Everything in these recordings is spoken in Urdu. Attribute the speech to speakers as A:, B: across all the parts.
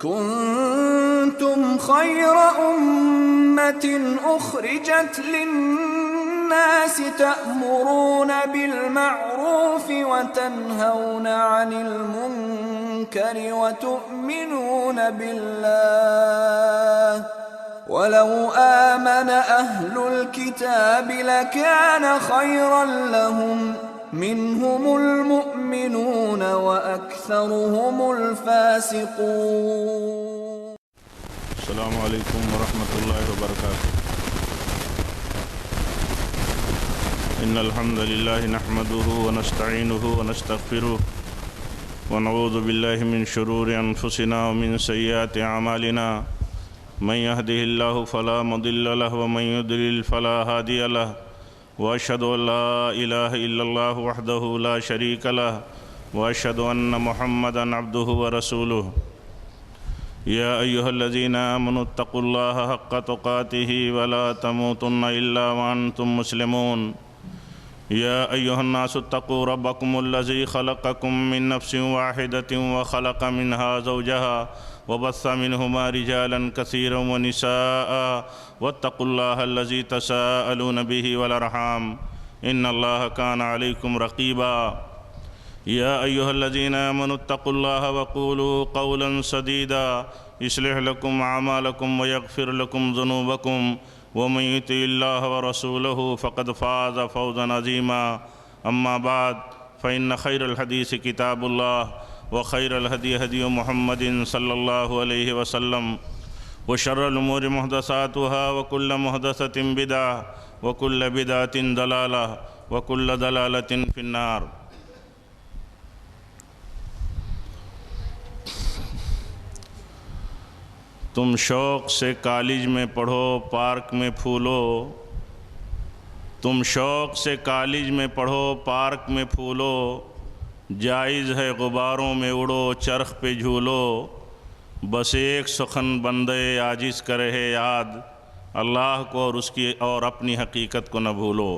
A: كنتم خير أمة أخرجت للناس تأمرون بالمعروف وتنهون عن المنكر وتؤمنون بالله ولو آمن أهل الكتاب لكان خيرا لهم منهم المؤمنون وأكثرهم الفاسقون.
B: السلام علیکم ورحمۃ اللہ وبرکاتہ. ان الحمد للہ نحمده ونستعینه ونستغفره ونعوذ باللہ من شرور انفسنا ومن سیئات اعمالنا. من يهده الله فلا مضل له ومن يضلل فلا هادي له واشهد ان لا اله الا الله وحده لا شريك له واشهد ان محمدا عبده ورسوله. يا ايها الذين آمنوا اتقوا الله حق تقاته ولا تموتن الا وانتم مسلمون. يا ايها الناس اتقوا ربكم الذي خلقكم من نفس واحدة وخلق منها زوجها وبث منهما رجالا كثيرا ونساء واتقوا الله الذي تساءلون به والارحام ان الله كان عليكم رقيبا. يا ايها الذين آمنوا اتقوا الله وقولوا قولا سديدا يصلح لكم اعمالكم ويغفر لكم ذنوبكم ومن يطع الله ورسوله فقد فاز فوزا عظيما. اما بعد فإن خير الحديث كتاب الله وخير الهدي هدي محمد صلى الله عليه وسلم وشر الأمور محدثاتها وكل محدثة بدعة وكل بدعة ضلالة وكل ضلالة في النار. تم شوق سے کالج میں پڑھو پارک میں پھولو. تم شوق سے کالج میں پڑھو پارک میں پھولو. جائز ہے غباروں میں اڑو چرخ پہ جھولو. بس ایک سخن بندے عاجز کرے ہے یاد اللہ کو اور اس کی اور اپنی حقیقت کو نہ بھولو.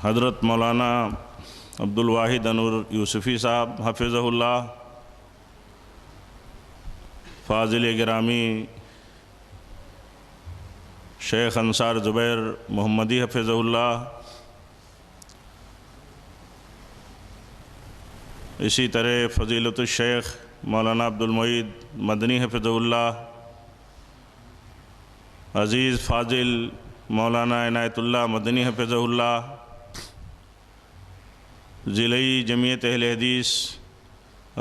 B: حضرت مولانا عبدالواحد انور یوسفی صاحب حفظہ اللہ، فاضل گرامی شیخ انصار زبیر محمدی حفظہ اللہ، اسی طرح فضیلت الشیخ مولانا عبدالمعید مدنی حفظہ اللہ، عزیز فاضل مولانا عنایت اللہ مدنی حفظہ اللہ، ضلعی جمعیت اہل حدیث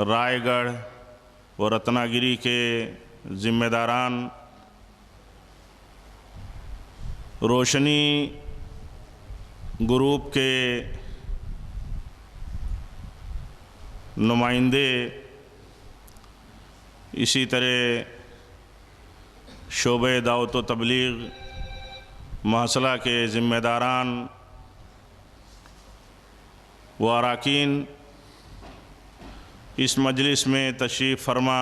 B: رائے گڑھ و رتنا گری کے ذمہ داران، روشنی گروپ کے نمائندے، اسی طرح شعبہ دعوت و تبلیغ محصلہ کے ذمہ داران و اراکین، اس مجلس میں تشریف فرما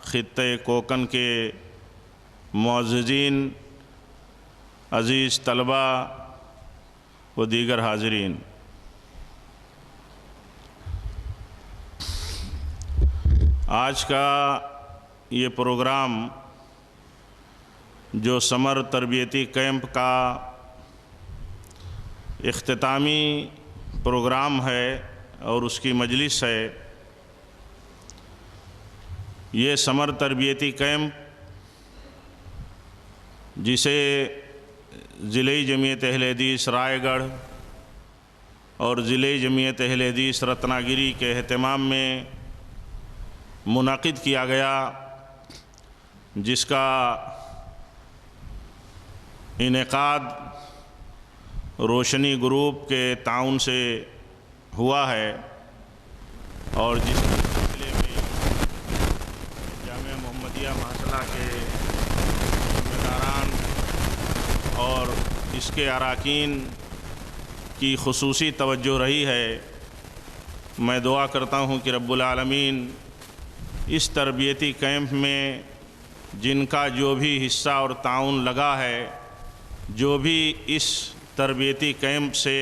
B: خطۂ کوکن کے معززین، عزیز طلبہ و دیگر حاضرین، آج کا یہ پروگرام جو سمر تربیتی کیمپ کا اختتامی پروگرام ہے اور اس کی مجلس ہے، یہ سمر تربیتی کیمپ جسے ضلعی جمعیت اہل حدیث رائے گڑھ اور ضلعی جمعیت اہل حدیث رتنا گری کے اہتمام میں منعقد کیا گیا، جس کا انعقاد روشنی گروپ کے تعاون سے ہوا ہے، اور جس سلسلے میں جامعہ محمدیہ محصلہ کے ذمہ داران اور اس کے اراکین کی خصوصی توجہ رہی ہے. میں دعا کرتا ہوں کہ رب العالمین اس تربیتی کیمپ میں جن کا جو بھی حصہ اور تعاون لگا ہے، جو بھی اس تربیتی کیمپ سے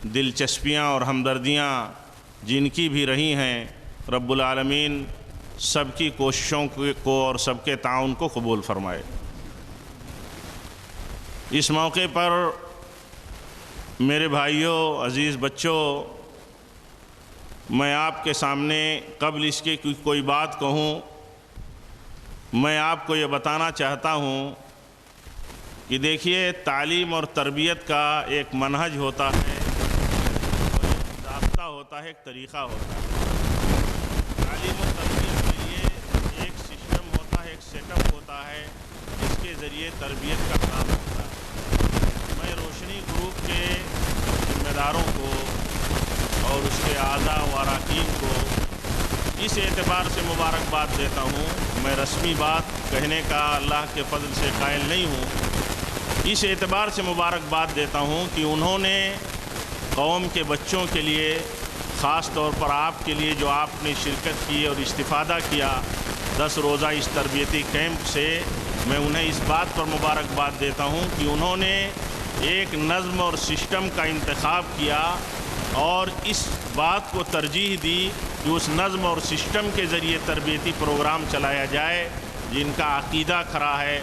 B: دلچسپیاں اور ہمدردیاں جن کی بھی رہی ہیں، رب العالمین سب کی کوششوں کو اور سب کے تعاون کو قبول فرمائے۔ اس موقع پر میرے بھائیوں، عزیز بچوں، میں آپ کے سامنے قبل اس کے کوئی بات کہوں، میں آپ کو یہ بتانا چاہتا ہوں کہ دیکھیے، تعلیم اور تربیت کا ایک منہج ہوتا ہے، ایک ضابطہ ہوتا ہے، ایک طریقہ ہوتا ہے۔ تعلیم و تربیت کے لیے ایک سسٹم ہوتا ہے، ایک سیٹ اپ ہوتا ہے، جس کے ذریعے تربیت کا کام ہوتا ہے۔ میں روشنی گروپ کے ذمہ داروں کو اور اس کے اعضاء و اراکین کو اس اعتبار سے مبارکباد دیتا ہوں، میں رسمی بات کہنے کا اللہ کے فضل سے قائل نہیں ہوں، اس اعتبار سے مبارکباد دیتا ہوں کہ انہوں نے قوم کے بچوں کے لیے، خاص طور پر آپ کے لیے جو آپ نے شرکت کی اور استفادہ کیا 10 روزہ اس تربیتی کیمپ سے، میں انہیں اس بات پر مبارکباد دیتا ہوں کہ انہوں نے ایک نظم اور سسٹم کا انتخاب کیا اور اس بات کو ترجیح دی کہ اس نظم اور سسٹم کے ذریعے تربیتی پروگرام چلایا جائے، جن کا عقیدہ کھرا ہے،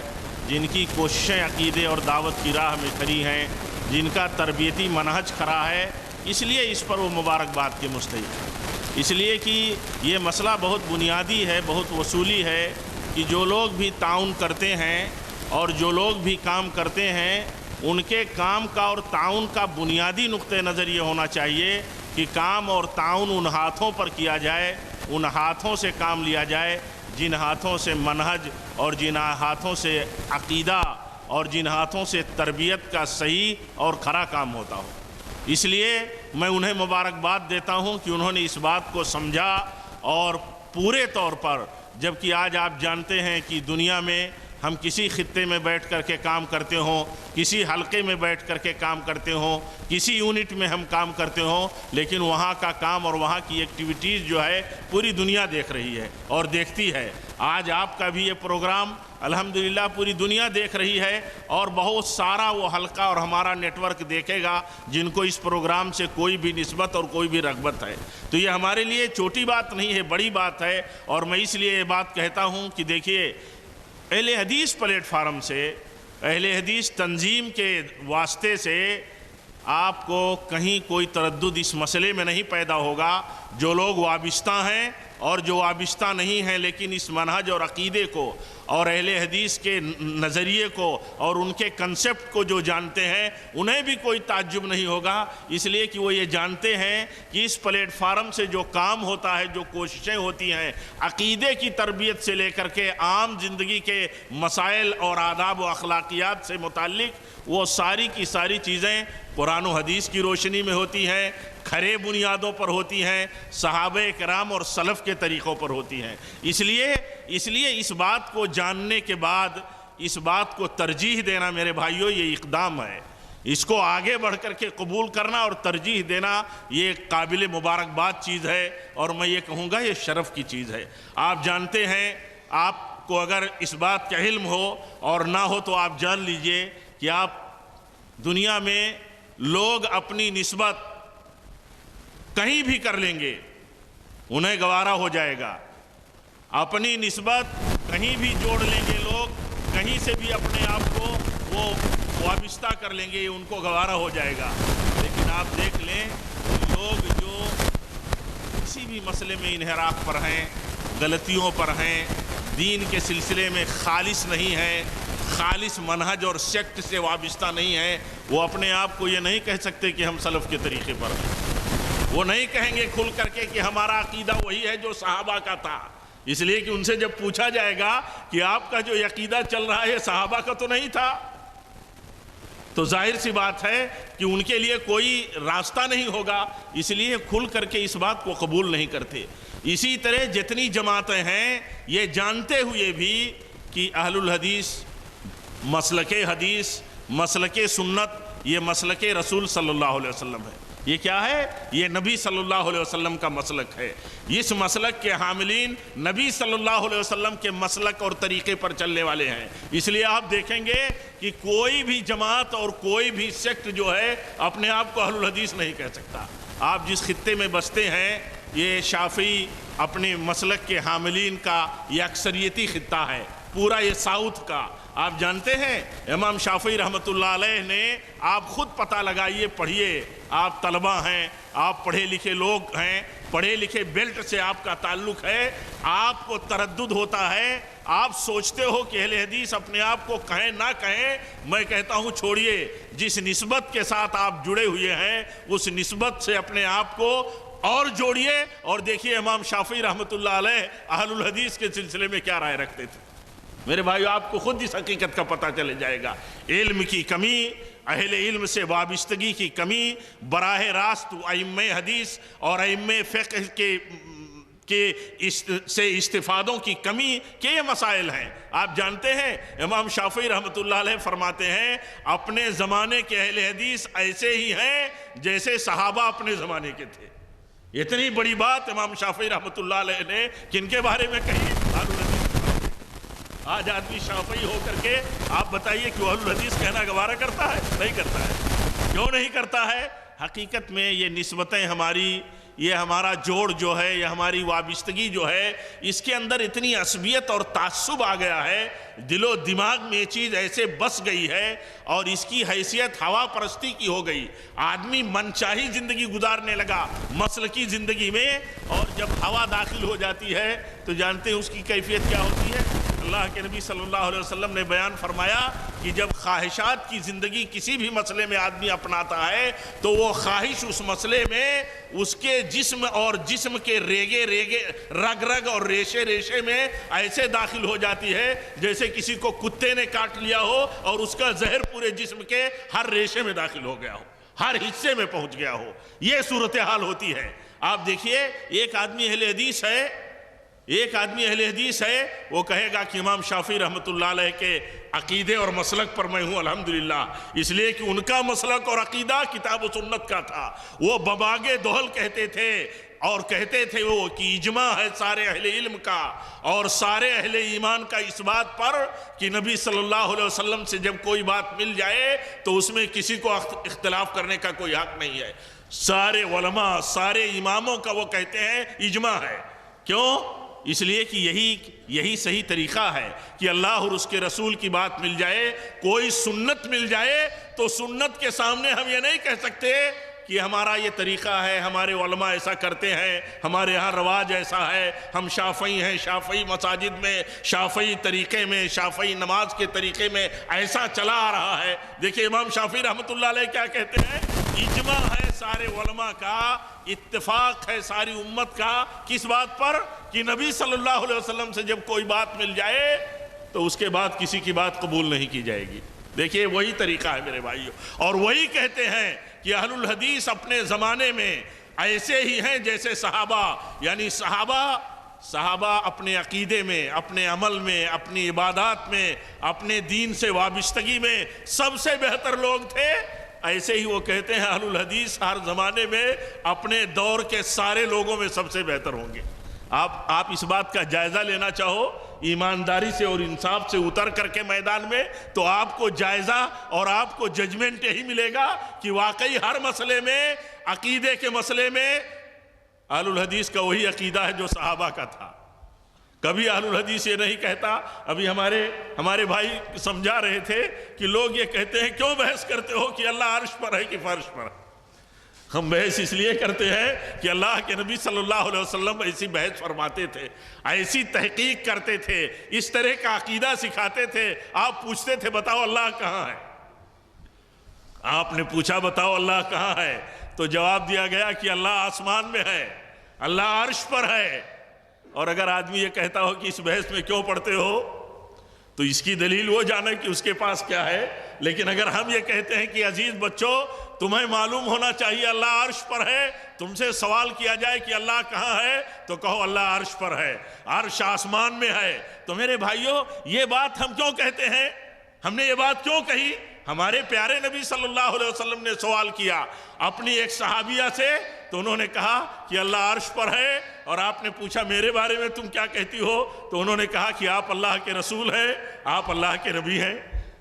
B: جن کی کوششیں عقیدے اور دعوت کی راہ میں کھڑی ہیں، جن کا تربیتی منہج کھرا ہے، اس لیے اس پر وہ مبارکباد کے مستحق ہیں۔ اس لیے کہ یہ مسئلہ بہت بنیادی ہے، بہت وصولی ہے کہ جو لوگ بھی تعاون کرتے ہیں اور جو لوگ بھی کام کرتے ہیں، ان کے کام کا اور تعاون کا بنیادی نقطہ نظر یہ ہونا چاہیے کہ کام اور تعاون ان ہاتھوں پر کیا جائے، ان ہاتھوں سے کام لیا جائے جن ہاتھوں سے منہج اور جن ہاتھوں سے عقیدہ اور جن ہاتھوں سے تربیت کا صحیح اور کھرا کام ہوتا ہو۔ اس لیے میں انہیں مبارکباد دیتا ہوں کہ انہوں نے اس بات کو سمجھا اور پورے طور پر، جبکہ آج آپ جانتے ہیں کہ دنیا میں ہم کسی خطے میں بیٹھ کر کے کام کرتے ہوں، کسی حلقے میں بیٹھ کر کے کام کرتے ہوں، کسی یونٹ میں ہم کام کرتے ہوں، لیکن وہاں کا کام اور وہاں کی ایکٹیویٹیز جو ہے پوری دنیا دیکھ رہی ہے اور دیکھتی ہے۔ آج آپ کا بھی یہ پروگرام الحمدللہ پوری دنیا دیکھ رہی ہے اور بہت سارا وہ حلقہ اور ہمارا نیٹ ورک دیکھے گا جن کو اس پروگرام سے کوئی بھی نسبت اور کوئی بھی رغبت ہے۔ تو یہ ہمارے لیے چھوٹی بات نہیں ہے، بڑی بات ہے، اور میں اس لیے یہ بات کہتا ہوں کہ دیکھیے، اہل حدیث پلیٹ فارم سے، اہل حدیث تنظیم کے واسطے سے آپ کو کہیں کوئی تردد اس مسئلے میں نہیں پیدا ہوگا۔ جو لوگ وابستہ ہیں اور جو وابستہ نہیں ہیں لیکن اس منہج اور عقیدے کو اور اہل حدیث کے نظریے کو اور ان کے کنسپٹ کو جو جانتے ہیں، انہیں بھی کوئی تعجب نہیں ہوگا، اس لیے کہ وہ یہ جانتے ہیں کہ اس پلیٹ فارم سے جو کام ہوتا ہے، جو کوششیں ہوتی ہیں، عقیدے کی تربیت سے لے کر کے عام زندگی کے مسائل اور آداب و اخلاقیات سے متعلق، وہ ساری کی ساری چیزیں قرآن و حدیث کی روشنی میں ہوتی ہیں، کھرے بنیادوں پر ہوتی ہیں، صحابہ کرام اور سلف کے طریقوں پر ہوتی ہیں۔ اس لیے اس بات کو جاننے کے بعد اس بات کو ترجیح دینا میرے بھائیوں، یہ اقدام ہے۔ اس کو آگے بڑھ کر کے قبول کرنا اور ترجیح دینا، یہ ایک قابل مبارکباد چیز ہے، اور میں یہ کہوں گا یہ شرف کی چیز ہے۔ آپ جانتے ہیں، آپ کو اگر اس بات کا علم ہو اور نہ ہو تو آپ جان لیجئے کہ آپ دنیا میں لوگ اپنی نسبت کہیں بھی کر لیں گے، انہیں گوارا ہو جائے گا۔ اپنی نسبت کہیں بھی جوڑ لیں گے لوگ، کہیں سے بھی اپنے آپ کو وہ وابستہ کر لیں گے، ان کو گوارا ہو جائے گا۔ لیکن آپ دیکھ لیں، لوگ جو کسی بھی مسئلے میں انحراف پر ہیں، غلطیوں پر ہیں، دین کے سلسلے میں خالص نہیں ہیں، خالص منہج اور سیکٹ سے وابستہ نہیں ہیں، وہ اپنے آپ کو یہ نہیں کہہ سکتے کہ ہم سلف کے طریقے پر ہیں۔ وہ نہیں کہیں گے کھل کر کے کہ ہمارا عقیدہ وہی ہے جو صحابہ کا تھا، اس لیے کہ ان سے جب پوچھا جائے گا کہ آپ کا جو عقیدہ چل رہا ہے صحابہ کا تو نہیں تھا، تو ظاہر سی بات ہے کہ ان کے لیے کوئی راستہ نہیں ہوگا، اس لیے کھل کر کے اس بات کو قبول نہیں کرتے۔ اسی طرح جتنی جماعتیں ہیں، یہ جانتے ہوئے بھی کہ اہل الحدیث، مسلک حدیث، مسلک سنت، یہ مسلک رسول صلی اللہ علیہ وسلم ہے۔ یہ کیا ہے؟ یہ نبی صلی اللہ علیہ وسلم کا مسلک ہے۔ اس مسلک کے حاملین نبی صلی اللہ علیہ وسلم کے مسلک اور طریقے پر چلنے والے ہیں۔ اس لیے آپ دیکھیں گے کہ کوئی بھی جماعت اور کوئی بھی سیکٹ جو ہے اپنے آپ کو اہل الحدیث نہیں کہہ سکتا۔ آپ جس خطے میں بستے ہیں یہ شافعی اپنے مسلک کے حاملین کا یہ اکثریتی خطہ ہے، پورا یہ ساؤتھ کا۔ آپ جانتے ہیں امام شافعی رحمۃ اللہ علیہ نے، آپ خود پتہ لگائیے، پڑھیے، آپ طلبہ ہیں، آپ پڑھے لکھے لوگ ہیں، پڑھے لکھے بیلٹ سے آپ کا تعلق ہے، آپ کو تردد ہوتا ہے، آپ سوچتے ہو کہ اہل حدیث اپنے آپ کو کہیں نہ کہیں۔ میں کہتا ہوں چھوڑیے، جس نسبت کے ساتھ آپ جڑے ہوئے ہیں اس نسبت سے اپنے آپ کو اور جوڑیے، اور دیکھیے امام شافعی رحمۃ اللہ علیہ اہل الحدیث کے سلسلے میں کیا رائے رکھتے تھے۔ میرے بھائیو، آپ کو خود اس حقیقت کا پتہ چلے جائے گا۔ علم کی کمی، اہل علم سے وابستگی کی کمی، براہ راست ائمہ حدیث اور ائمہ فقہ کے سے استفادوں کی کمی کے یہ مسائل ہیں۔ آپ جانتے ہیں امام شافعی رحمۃ اللہ علیہ فرماتے ہیں اپنے زمانے کے اہل حدیث ایسے ہی ہیں جیسے صحابہ اپنے زمانے کے تھے۔ اتنی بڑی بات امام شافعی رحمۃ اللہ علیہ نے کن کے بارے میں کہی؟ اہل الحدیث۔ آج آدمی شافعی ہو کر کے آپ بتائیے کہ اہل الحدیث کہنا گوارا کرتا ہے؟ نہیں کرتا ہے۔ کیوں نہیں کرتا ہے؟ حقیقت میں یہ نسبتیں ہماری، یہ ہمارا جوڑ جو ہے، یہ ہماری وابستگی جو ہے، اس کے اندر اتنی عصبیت اور تعصب آ گیا ہے، دل و دماغ میں یہ چیز ایسے بس گئی ہے، اور اس کی حیثیت ہوا پرستی کی ہو گئی۔ آدمی من چاہی زندگی گزارنے لگا مسلکی زندگی میں، اور جب ہوا داخل ہو جاتی ہے تو جانتے ہیں اس کی کیفیت کیا ہوتی ہے۔ اللہ کے نبی صلی اللہ علیہ وسلم نے بیان فرمایا کہ جب خواہشات کی زندگی کسی بھی مسئلے میں آدمی اپناتا ہے تو وہ خواہش اس مسئلے میں اس کے جسم اور جسم کے ریگے رگ رگ اور ریشے ریشے میں ایسے داخل ہو جاتی ہے جیسے کسی کو کتے نے کاٹ لیا ہو اور اس کا زہر پورے جسم کے ہر ریشے میں داخل ہو گیا ہو، ہر حصے میں پہنچ گیا ہو۔ یہ صورتحال ہوتی ہے۔ آپ دیکھیے، ایک آدمی اہل حدیث ہے، وہ کہے گا کہ امام شافعی رحمۃ اللہ علیہ کے عقیدے اور مسلک پر میں ہوں الحمدللہ، اس لیے کہ ان کا مسلک اور عقیدہ کتاب و سنت کا تھا۔ وہ بباغ دہل کہتے تھے، اور کہتے تھے وہ کہ اجماع ہے سارے اہل علم کا اور سارے اہل ایمان کا اس بات پر کہ نبی صلی اللہ علیہ وسلم سے جب کوئی بات مل جائے تو اس میں کسی کو اختلاف کرنے کا کوئی حق نہیں ہے۔ سارے علماء، سارے اماموں کا وہ کہتے ہیں اجماع ہے۔ کیوں؟ اس لیے کہ یہی صحیح طریقہ ہے کہ اللہ اور اس کے رسول کی بات مل جائے، کوئی سنت مل جائے تو سنت کے سامنے ہم یہ نہیں کہہ سکتے کہ ہمارا یہ طریقہ ہے، ہمارے علماء ایسا کرتے ہیں، ہمارے ہاں رواج ایسا ہے، ہم شافعی ہیں، شافعی مساجد میں، شافعی طریقے میں، شافعی نماز کے طریقے میں ایسا چلا آ رہا ہے۔ دیکھیں امام شافعی رحمۃ اللہ علیہ کیا کہتے ہیں؟ اجماع ہے سارے علماء کا، اتفاق ہے ساری امت کا، کس بات پر؟ کہ نبی صلی اللہ علیہ وسلم سے جب کوئی بات مل جائے تو اس کے بعد کسی کی بات قبول نہیں کی جائے گی۔ دیکھیے وہی طریقہ ہے میرے بھائیو، اور وہی کہتے ہیں کہ اہل الحدیث اپنے زمانے میں ایسے ہی ہیں جیسے صحابہ، یعنی صحابہ اپنے عقیدے میں، اپنے عمل میں، اپنی عبادات میں، اپنے دین سے وابستگی میں سب سے بہتر لوگ تھے۔ ایسے ہی وہ کہتے ہیں اہل الحدیث ہر زمانے میں اپنے دور کے سارے لوگوں میں سب سے بہتر ہوں گے۔ آپ اس بات کا جائزہ لینا چاہو ایمانداری سے اور انصاف سے اتر کر کے میدان میں، تو آپ کو جائزہ اور آپ کو ججمنٹ یہی ملے گا کہ واقعی ہر مسئلے میں، عقیدے کے مسئلے میں اہل الحدیث کا وہی عقیدہ ہے جو صحابہ کا تھا۔ کبھی اہل الحدیث یہ نہیں کہتا، ابھی ہمارے بھائی سمجھا رہے تھے کہ لوگ یہ کہتے ہیں کیوں بحث کرتے ہو کہ اللہ عرش پر ہے کہ فرش پر ہے؟ ہم بحث اس لیے کرتے ہیں کہ اللہ کے نبی صلی اللہ علیہ وسلم ایسی بحث فرماتے تھے، ایسی تحقیق کرتے تھے، اس طرح کا عقیدہ سکھاتے تھے۔ آپ پوچھتے تھے بتاؤ اللہ کہاں ہے؟ آپ نے پوچھا بتاؤ اللہ کہاں ہے، تو جواب دیا گیا کہ اللہ آسمان میں ہے، اللہ عرش پر ہے۔ اور اگر آدمی یہ کہتا ہو کہ اس بحث میں کیوں پڑھتے ہو تو اس کی دلیل وہ جانے کہ اس کے پاس کیا ہے۔ لیکن اگر ہم یہ کہتے ہیں کہ عزیز بچوں تمہیں معلوم ہونا چاہیے اللہ عرش پر ہے، تم سے سوال کیا جائے کہ اللہ کہاں ہے تو کہو اللہ عرش پر ہے، عرش آسمان میں ہے، تو میرے بھائیوں یہ بات ہم کیوں کہتے ہیں؟ ہم نے یہ بات کیوں کہی؟ ہمارے پیارے نبی صلی اللہ علیہ وسلم نے سوال کیا اپنی ایک صحابیہ سے، تو انہوں نے کہا کہ اللہ عرش پر ہے، اور آپ نے پوچھا میرے بارے میں تم کیا کہتی ہو؟ تو انہوں نے کہا کہ آپ اللہ کے رسول ہیں، آپ اللہ کے نبی ہیں۔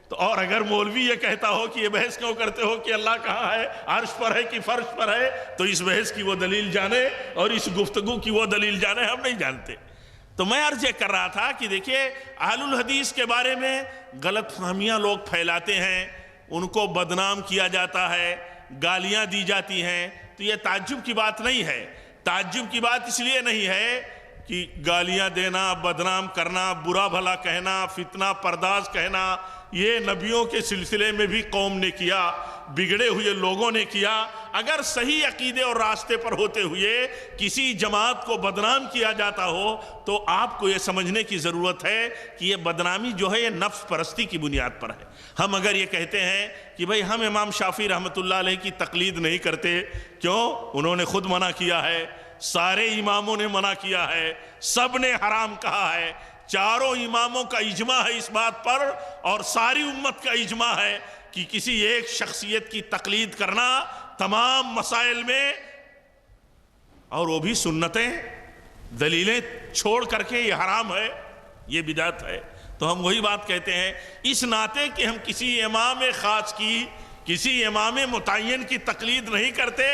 B: تو اور اگر مولوی یہ کہتا ہو کہ یہ بحث کیوں کرتے ہو کہ اللہ کہاں ہے، عرش پر ہے کہ فرش پر ہے، تو اس بحث کی وہ دلیل جانے اور اس گفتگو کی وہ دلیل جانے، ہم نہیں جانتے۔ تو میں عرض یہ کر رہا تھا کہ دیکھیے اہل الحدیث کے بارے میں غلط فہمیاں لوگ پھیلاتے ہیں، ان کو بدنام کیا جاتا ہے، گالیاں دی جاتی ہیں، تو یہ تعجب کی بات نہیں ہے۔ تعجب کی بات اس لیے نہیں ہے کہ گالیاں دینا، بدنام کرنا، برا بھلا کہنا، فتنہ پرداز کہنا، یہ نبیوں کے سلسلے میں بھی قوم نے کیا، بگڑے ہوئے لوگوں نے کیا۔ اگر صحیح عقیدے اور راستے پر ہوتے ہوئے کسی جماعت کو بدنام کیا جاتا ہو تو آپ کو یہ سمجھنے کی ضرورت ہے کہ یہ بدنامی جو ہے یہ نفس پرستی کی بنیاد پر ہے۔ ہم اگر یہ کہتے ہیں کہ بھئی ہم امام شافعی رحمۃ اللہ علیہ کی تقلید نہیں کرتے، کیوں؟ انہوں نے خود منع کیا ہے، سارے اماموں نے منع کیا ہے، سب نے حرام کہا ہے، چاروں اماموں کا اجماع ہے اس بات پر، اور ساری امت کا اجماع ہے کہ کسی ایک شخصیت کی تقلید کرنا تمام مسائل میں، اور وہ بھی سنتیں دلیلیں چھوڑ کر کے، یہ حرام ہے، یہ بدعت ہے۔ تو ہم وہی بات کہتے ہیں، اس ناطے کہ ہم کسی امام خاص کی، کسی امام متعین کی تقلید نہیں کرتے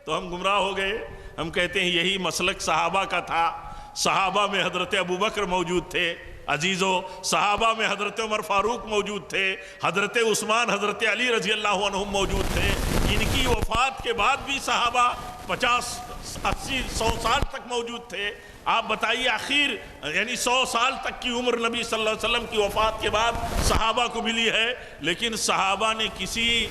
B: تو ہم گمراہ ہو گئے۔ ہم کہتے ہیں یہی مسلک صحابہ کا تھا۔ صحابہ میں حضرت ابوبکر موجود تھے عزیزو، صحابہ میں حضرت عمر فاروق موجود تھے، حضرت عثمان، حضرت علی رضی اللہ عنہم موجود تھے۔ ان کی وفات کے بعد بھی صحابہ 50 80 100 سال تک موجود تھے۔ آپ بتائیے آخر یعنی 100 سال تک کی عمر نبی صلی اللہ علیہ وسلم کی وفات کے بعد صحابہ کو ملی ہے، لیکن صحابہ نے کسی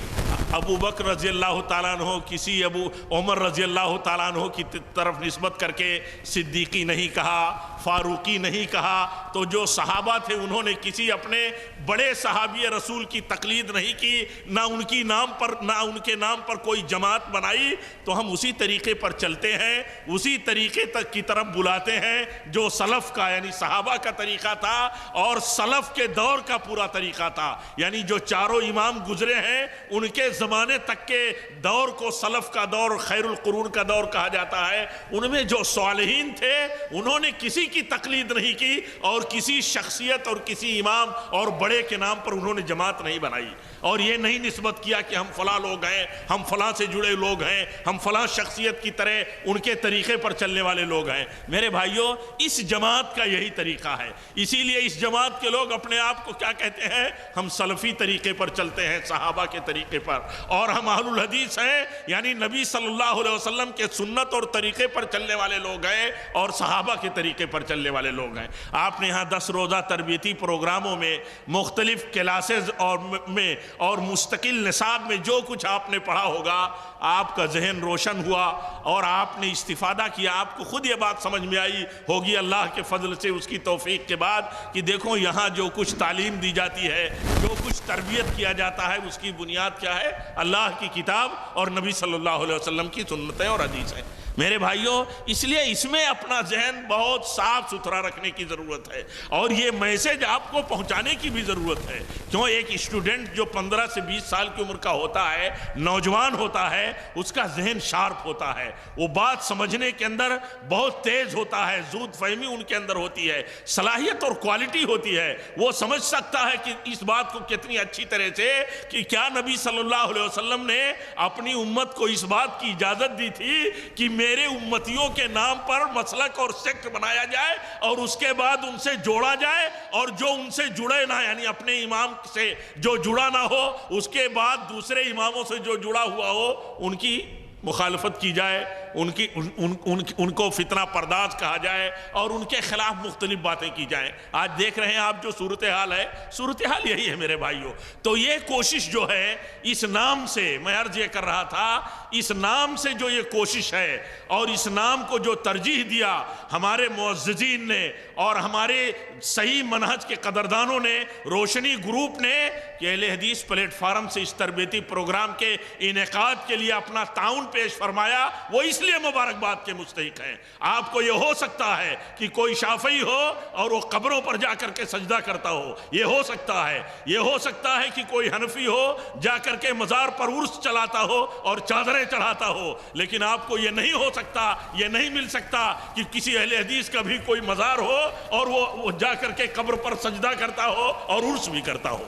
B: ابو بکر رضی اللہ تعالیٰ عنہ، کسی ابو عمر رضی اللہ تعالیٰ عنہ کی طرف نسبت کر کے صدیقی نہیں کہا، فاروقی نہیں کہا۔ تو جو صحابہ تھے انہوں نے کسی اپنے بڑے صحابی رسول کی تقلید نہیں کی، نہ ان کی نام پر، نہ ان کے نام پر کوئی جماعت بنائی۔ تو ہم اسی طریقے پر چلتے ہیں، اسی طریقے تک کی طرف بلاتے ہیں جو سلف کا یعنی صحابہ کا طریقہ تھا اور سلف کے دور کا پورا طریقہ تھا۔ یعنی جو چاروں امام گزرے ہیں ان کے زمانے تک کے دور کو سلف کا دور، خیر القرون کا دور کہا جاتا ہے۔ ان میں جو صالحین تھے انہوں نے کسی کی تقلید نہیں کی، اور کسی شخصیت اور کسی امام اور بڑے کے نام پر انہوں نے جماعت نہیں بنائی، اور یہ نہیں نسبت کیا کہ ہم فلاں لوگ ہیں، ہم فلاں سے جڑے لوگ ہیں، ہم فلاں شخصیت کی طرح ان کے طریقے پر چلنے والے لوگ ہیں۔ میرے بھائیوں، اس جماعت کا یہی طریقہ ہے۔ اسی لیے اس جماعت کے لوگ اپنے آپ کو کیا کہتے ہیں؟ ہم سلفی طریقے پر چلتے ہیں، صحابہ کے طریقے پر، اور ہم اہل الحدیث ہیں، یعنی نبی صلی اللہ علیہ وسلم کے سنت اور طریقے پر چلنے والے لوگ ہیں اور صحابہ کے طریقے پر چلنے والے لوگ ہیں۔ آپ نے یہاں 10 روزہ تربیتی پروگراموں میں، مختلف کلاسز اور مستقل نصاب میں جو کچھ آپ نے پڑھا ہوگا، آپ کا ذہن روشن ہوا اور آپ نے استفادہ کیا۔ آپ کو خود یہ بات سمجھ میں آئی ہوگی اللہ کے فضل سے، اس کی توفیق کے بعد، کہ دیکھو یہاں جو کچھ تعلیم دی جاتی ہے، جو کچھ تربیت کیا جاتا ہے، اس کی بنیاد کیا ہے؟ اللہ کی کتاب اور نبی صلی اللہ علیہ وسلم کی سنتیں اور حدیث ہیں۔ میرے بھائیوں، اس لیے اس میں اپنا ذہن بہت صاف ستھرا رکھنے کی ضرورت ہے، اور یہ میسج آپ کو پہنچانے کی بھی ضرورت ہے۔ کیوں؟ ایک اسٹوڈنٹ جو 15 سے 20 سال کی عمر کا ہوتا ہے، نوجوان ہوتا ہے، اس کا ذہن شارپ ہوتا ہے، وہ بات سمجھنے کے اندر بہت تیز ہوتا ہے، زود فہمی ان کے اندر ہوتی ہے، صلاحیت اور کوالٹی ہوتی ہے۔ وہ سمجھ سکتا ہے کہ اس بات کو کتنی اچھی طرح سے کہ کیا نبی صلی اللہ علیہ وسلم نے اپنی امت کو اس بات کی اجازت دی تھی کہ میرے امتیوں کے نام پر مسلک اور سیکٹ بنایا جائے اور اس کے بعد ان سے جوڑا جائے، اور جو ان سے جڑے نہ، یعنی اپنے امام سے جو جڑا نہ ہو، اس کے بعد دوسرے اماموں سے جو جڑا ہوا ہو ان کی مخالفت کی جائے، ان کو فتنہ پرداز کہا جائے اور ان کے خلاف مختلف باتیں کی جائیں۔ آج دیکھ رہے ہیں آپ جو صورتحال ہے، صورتحال یہی ہے میرے بھائیوں۔ تو یہ کوشش جو ہے اس نام سے، میں عرض یہ کر رہا تھا، اس نام سے جو یہ کوشش ہے اور اس نام کو جو ترجیح دیا ہمارے معززین نے اور ہمارے صحیح منہج کے قدردانوں نے، روشنی گروپ نے، کہ اہل حدیث پلیٹ فارم سے اس تربیتی پروگرام کے انعقاد کے لیے اپنا تعاون پیش فرمایا، وہ اس
C: لیے مبارکباد کے مستحق ہیں۔ آپ کو یہ ہو سکتا ہے کہ کوئی شافعی ہو اور وہ قبروں پر جا کر کے سجدہ کرتا ہو، یہ ہو سکتا ہے۔ یہ ہو سکتا ہے کہ کوئی حنفی ہو جا کر کے مزار پر عرس چلاتا ہو اور چادریں چڑھاتا ہو، لیکن آپ کو یہ نہیں ہو سکتا، یہ نہیں مل سکتا کہ کسی اہل حدیث کا بھی کوئی مزار ہو اور وہ جا کر کے قبر پر سجدہ کرتا ہو اور عرس بھی کرتا ہو۔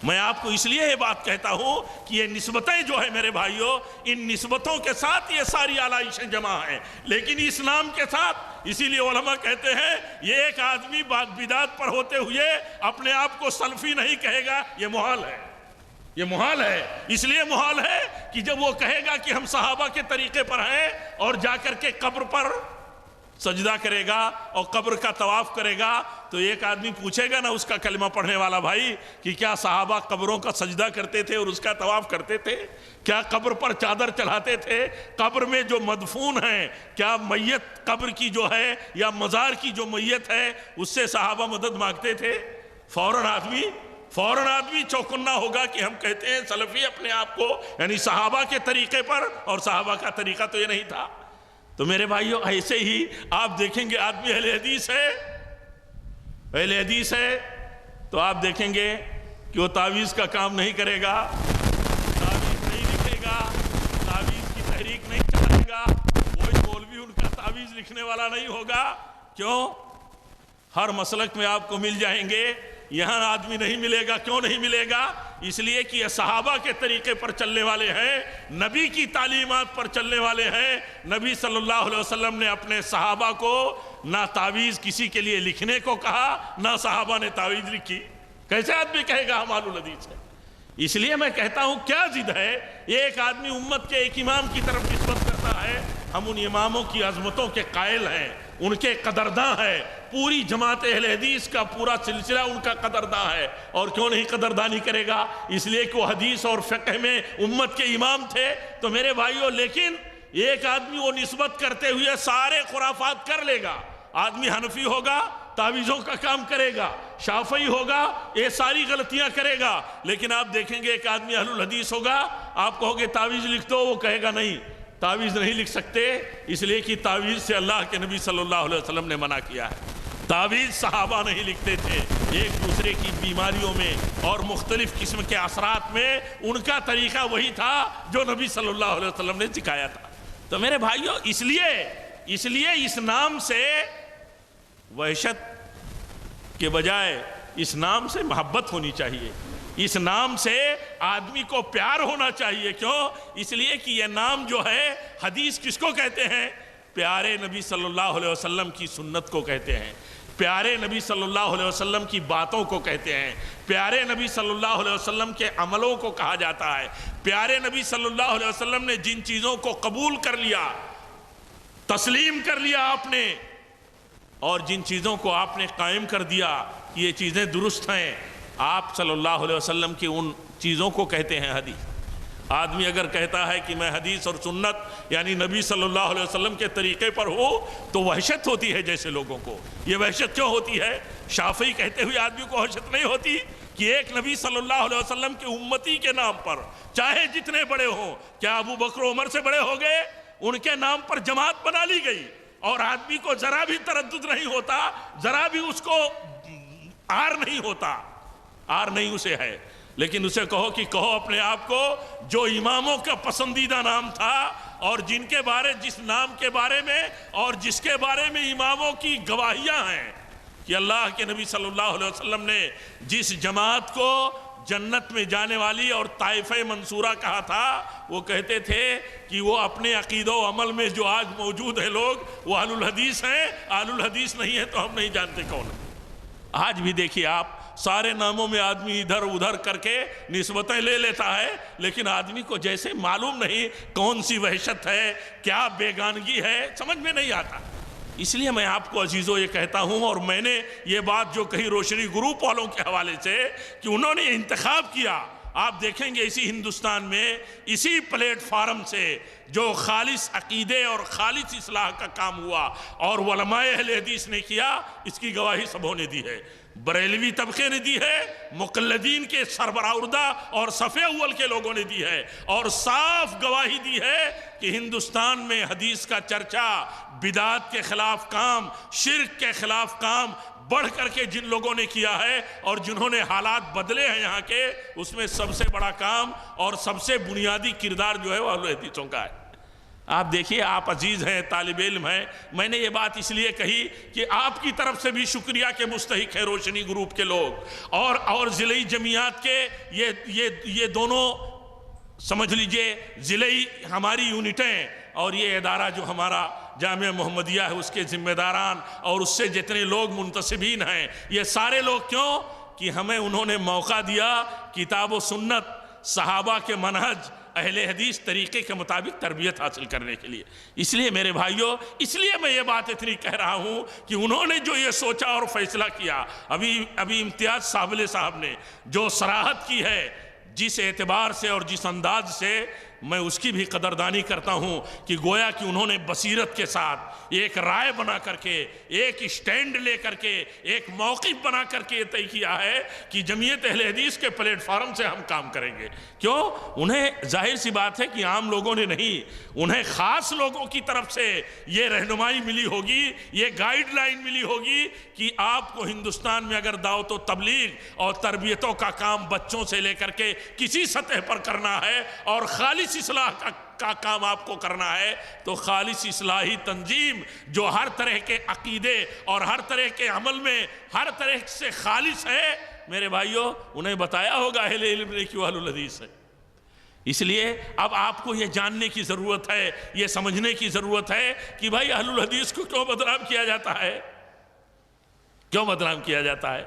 C: میں آپ کو اس لیے یہ بات کہتا ہوں کہ یہ نسبتیں جو ہے میرے بھائیوں، ان نسبتوں کے ساتھ یہ ساری آلائشیں جمع ہیں، لیکن اس نام کے ساتھ، اسی لیے علماء کہتے ہیں یہ ایک آدمی بدعت پر ہوتے ہوئے اپنے آپ کو سلفی نہیں کہے گا، یہ محال ہے۔ یہ محال ہے، اس لیے محال ہے کہ جب وہ کہے گا کہ ہم صحابہ کے طریقے پر ہیں اور جا کر کے قبر پر سجدہ کرے گا اور قبر کا طواف کرے گا، تو ایک آدمی پوچھے گا نا اس کا کلمہ پڑھنے والا بھائی کہ کیا صحابہ قبروں کا سجدہ کرتے تھے اور اس کا طواف کرتے تھے؟ کیا قبر پر چادر چڑھاتے تھے؟ قبر میں جو مدفون ہیں، کیا میت قبر کی جو ہے یا مزار کی جو میت ہے اس سے صحابہ مدد مانگتے تھے؟ فوراً آدمی چوکنا ہوگا کہ ہم کہتے ہیں سلفی اپنے آپ کو، یعنی صحابہ کے طریقے پر، اور صحابہ کا طریقہ تو یہ نہیں تھا۔ تو میرے بھائیوں ایسے ہی آپ دیکھیں گے آدمی اہل حدیث ہے تو آپ دیکھیں گے کہ وہ تعویذ کا کام نہیں کرے گا، تعویذ نہیں لکھے گا، تعویذ کی تحریک نہیں چلائے گا، کوئی مولوی ان کا تعویذ لکھنے والا نہیں ہوگا۔ کیوں؟ ہر مسلک میں آپ کو مل جائیں گے، یہاں آدمی نہیں ملے گا۔ کیوں نہیں ملے گا؟ اس لیے کہ یہ صحابہ کے طریقے پر چلنے والے ہیں، نبی کی تعلیمات پر چلنے والے ہیں۔ نبی صلی اللہ علیہ وسلم نے اپنے صحابہ کو نہ تعویذ کسی کے لیے لکھنے کو کہا، نہ صحابہ نے تعویذ لکھی۔ کیسے آدمی کہے گا ہم اہل الحدیث ہیں؟ اس لیے میں کہتا ہوں کیا ضد ہے؟ ایک آدمی امت کے ایک امام کی طرف نسبت کرتا ہے، ہم ان اماموں کی عظمتوں کے قائل ہیں، ان کے قدرداں ہیں، پوری جماعت اہل حدیث کا پورا سلسلہ ان کا قدرداں ہے۔ اور کیوں نہیں قدردانی کرے گا؟ اس لیے کہ وہ حدیث اور فقہ میں امت کے امام تھے۔ تو میرے بھائیوں، لیکن ایک آدمی وہ نسبت کرتے ہوئے سارے خرافات کر لے گا۔ آدمی حنفی ہوگا، تعویذوں کا کام کرے گا، شافعی ہوگا، یہ ساری غلطیاں کرے گا، لیکن آپ دیکھیں گے ایک آدمی اہل الحدیث ہوگا، آپ کہو گے تعویذ لکھ دو، وہ کہے گا نہیں، تعویذ نہیں لکھ سکتے، اس لیے کہ تعویذ سے اللہ کے نبی صلی اللہ علیہ وسلم نے منع کیا ہے۔ تعویذ صحابہ نہیں لکھتے تھے، ایک دوسرے کی بیماریوں میں اور مختلف قسم کے اثرات میں ان کا طریقہ وہی تھا جو نبی صلی اللہ علیہ وسلم نے سکھایا تھا۔ تو میرے بھائیوں، اس لیے اس نام سے وحشت کے بجائے اس نام سے محبت ہونی چاہیے، اس نام سے آدمی کو پیار ہونا چاہیے۔ کیوں؟ اس لیے کہ یہ نام جو ہے، حدیث کس کو کہتے ہیں؟ پیارے نبی صلی اللہ علیہ وسلم کی سنت کو کہتے ہیں، پیارے نبی صلی اللہ علیہ وسلم کی باتوں کو کہتے ہیں، پیارے نبی صلی اللہ علیہ وسلم کے عملوں کو کہا جاتا ہے۔ پیارے نبی صلی اللہ علیہ وسلم نے جن چیزوں کو قبول کر لیا، تسلیم کر لیا آپ نے، اور جن چیزوں کو آپ نے قائم کر دیا کہ یہ چیزیں درست ہیں، آپ صلی اللہ علیہ وسلم کی ان چیزوں کو کہتے ہیں حدیث۔ آدمی اگر کہتا ہے کہ میں حدیث اور سنت یعنی نبی صلی اللہ علیہ وسلم کے طریقے پر ہوں، تو وحشت ہوتی ہے جیسے لوگوں کو۔ یہ وحشت کیوں ہوتی ہے؟ شافعی کہتے ہوئے آدمی کو وحشت نہیں ہوتی کہ ایک نبی صلی اللہ علیہ وسلم کے امتی کے نام پر، چاہے جتنے بڑے ہوں، کیا ابو بکر و عمر سے بڑے ہو گئے؟ ان کے نام پر جماعت بنا لی گئی، اور آدمی کو ذرا بھی تردد نہیں ہوتا، ذرا بھی اس کو آر نہیں ہوتا، آر نہیں اسے ہے۔ لیکن اسے کہو کہ کہو اپنے آپ کو جو اماموں کا پسندیدہ نام تھا، اور جس نام کے بارے میں اور جس کے بارے میں اماموں کی گواہیاں ہیں کہ اللہ کے نبی صلی اللہ علیہ وسلم نے جس جماعت کو جنت میں جانے والی اور طائفہ منصورہ کہا تھا، وہ کہتے تھے کہ وہ اپنے عقیدہ و عمل میں جو آج موجود ہیں لوگ، وہ اہل الحدیث ہیں، اہل الحدیث نہیں ہیں تو ہم نہیں جانتے کون ہیں۔ آج بھی دیکھیے آپ، سارے ناموں میں آدمی ادھر ادھر کر کے نسبتیں لے لیتا ہے، لیکن آدمی کو جیسے معلوم نہیں کون سی وحشت ہے، کیا بیگانگی ہے، سمجھ میں نہیں آتا۔ اس لیے میں آپ کو عزیزو یہ کہتا ہوں، اور میں نے یہ بات جو کہی روشنی گروپ والوں کے حوالے سے کہ انہوں نے انتخاب کیا آپ دیکھیں گے اسی ہندوستان میں اسی پلیٹ فارم سے جو خالص عقیدے اور خالص اصلاح کا کام ہوا اور علماء اہل حدیث نے کیا، اس کی گواہی سبوں نے دی ہے، بریلوی طبقے نے دی ہے، مقلدین کے سربراہ اور صف اول کے لوگوں نے دی ہے، اور صاف گواہی دی ہے کہ ہندوستان میں حدیث کا چرچا، بدعات کے خلاف کام، شرک کے خلاف کام بڑھ کر کے جن لوگوں نے کیا ہے اور جنہوں نے حالات بدلے ہیں یہاں کے، اس میں سب سے بڑا کام اور سب سے بنیادی کردار جو ہے وہ اہل حدیثوں کا ہے۔ آپ دیکھیے، آپ عزیز ہیں، طالب علم ہیں، میں نے یہ بات اس لیے کہی کہ آپ کی طرف سے بھی شکریہ کے مستحق ہیں روشنی گروپ کے لوگ اور ضلعی جمعیات کے یہ دونوں سمجھ لیجئے ضلعی ہماری یونٹیں اور یہ ادارہ جو ہمارا جامعہ محمدیہ ہے اس کے ذمہ داران اور اس سے جتنے لوگ منتسبین ہیں، یہ سارے لوگ کیوں کہ ہمیں انہوں نے موقع دیا کتاب و سنت، صحابہ کے منہج، اہل حدیث طریقے کے مطابق تربیت حاصل کرنے کے لیے۔ اس لیے میرے بھائیوں، اس لیے میں یہ بات اتنی کہہ رہا ہوں کہ انہوں نے جو یہ سوچا اور فیصلہ کیا، ابھی امتیاز صابلے صاحب نے جو صراحت کی ہے، جس اعتبار سے اور جس انداز سے، میں اس کی بھی قدردانی کرتا ہوں کہ گویا کہ انہوں نے بصیرت کے ساتھ ایک رائے بنا کر کے، ایک اسٹینڈ لے کر کے، ایک موقف بنا کر کے یہ طے کیا ہے کہ جمعیت اہل حدیث کے پلیٹ فارم سے ہم کام کریں گے۔ کیوں؟ انہیں ظاہر سی بات ہے کہ عام لوگوں نے نہیں، انہیں خاص لوگوں کی طرف سے یہ رہنمائی ملی ہوگی، یہ گائیڈ لائن ملی ہوگی کہ آپ کو ہندوستان میں اگر دعوت و تبلیغ اور تربیتوں کا کام بچوں سے لے کر کے کسی سطح پر کرنا ہے اور خالص اصلاح کا کام آپ کو کرنا ہے، تو خالص اصلاحی تنظیم جو ہر طرح کے عقیدے اور ہر طرح کے عمل میں ہر طرح سے خالص ہے، میرے بھائیوں انہیں بتایا ہوگا اہل علم نے کہ وہ اہل الحدیث ہے۔ اس لیے اب آپ کو یہ جاننے کی ضرورت ہے، یہ سمجھنے کی ضرورت ہے کہ بھائی اہل الحدیث کو کیوں بدنام کیا جاتا ہے، کیوں بدنام کیا جاتا ہے؟